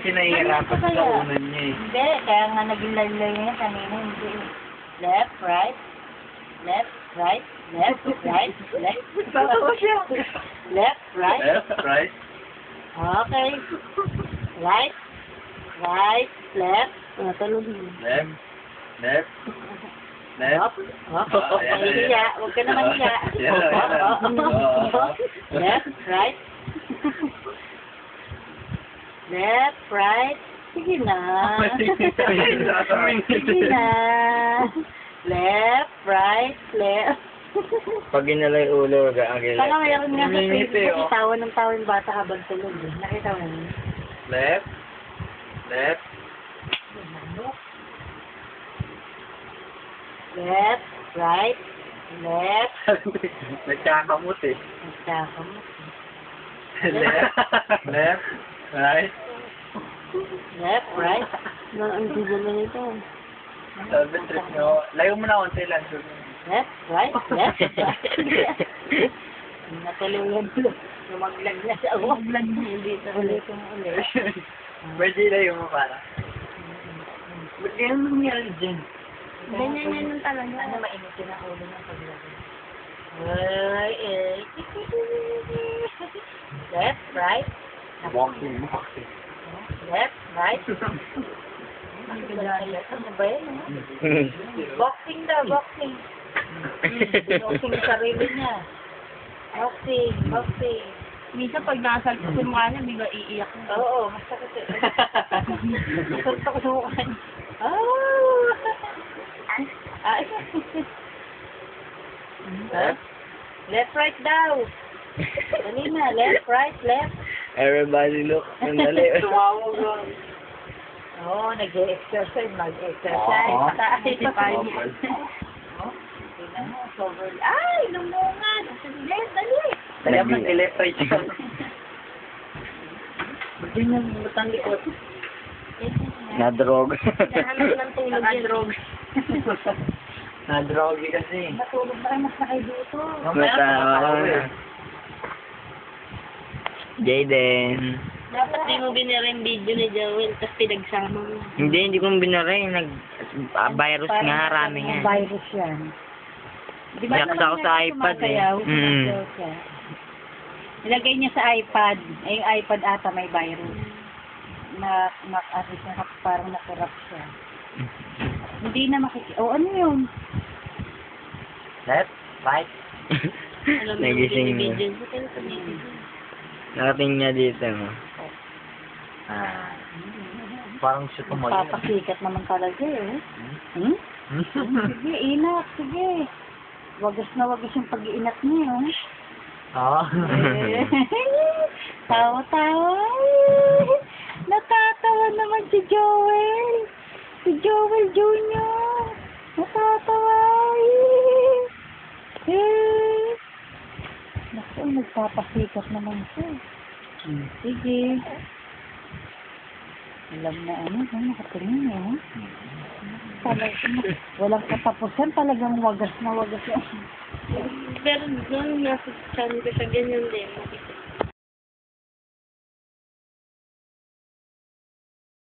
kasi nahihirapan sa unan niya eh. Hindi, kaya nga naging laylay niya kanina, hindi. Left, right, left, right, left, right, left. Tatawa siya. Left, right. Left, right. Okay. Right, right, left. Talon. Left. Left. Left. Hiya. Huwag ka naman hiya. Left, right. Left, right. Sige na. Sige na. Left, right, left. Pag ginala yung ulo, gagawin. Saka mayroon nga sa Facebook, tawa ng tawa yung bata habang tulog. Nakita mo yun? Left. Left. Left, right, left. Nagkakamot eh. Nagkakamot. Left. Left. Right. Left, right. Ang gulo na nito. Sabi trip nyo. Layo mo na konti lang. Left, right, left, right. Natuluyan ko. Lumaglag na sa uwag. Vlog niya dito. Ulitin mo ulit. Pwede layo mo para. Ba't ganyan nangyari dyan? Ganyan yan yung talaga. Ano mainitin ang ulo ng paglagay? Ay, eh. Left, right. Walking. Left, right. Ano ba yan? Boxing daw, boxing. Boxing sa sarili niya. Boxing, boxing. Minsan pag nakasalpo sa mukha niya, bigla iiyak na. Oo, masakit eh. Masakit ako sa mukha niya. Oh! Ay. Left, right daw. Dali na, left, right, left. Everybody look. Sandali. Tumawag lang. Oo, nag-exercise, mag-exercise. Tayo. Tingnan mo, sober. Ay, lumungan. Dali, dali. Kaya mag-left right siya. Ba't yun yung butang likod? Na-drog. Nahanap ng tulog yan. Nakadrog. Na-drogy kasi. Natulog na kayo mas na kayo dito. Jayden. Dapat di mo binira yung video ni Joel, tapos pinagsama mo. Hindi ko binara eh. Virus nga, rami nga. Virus yan. Di ba Yaksa ko naman sa yan, iPad eh. sumasayaw? Mm. Sumasayaw siya. Ilagay niya sa iPad. Eh, yung iPad ata may virus. Parang nakurap siya. Hindi na makikita. Oh, ano yun? Left, right. Alam mo yung Nagising mo. video niya, pero pag-ibig. Nakating niya dito mo. Parang siya tumayo. Papasikat naman talaga eh. Hmm? Sige, inat. Sige. Wagas na wagas yung pag-iinat niya. Ah. Tawa-tawa. Natatawa naman si Joel. Si Joel Jr. Natatawa. Naku, nagpapasikat naman siya. Sige. Alam na ano, nakatingin eh. Walang katapusan, talagang wagas na wagas yan. Pero doon, nasa channel ko sa ganyan din.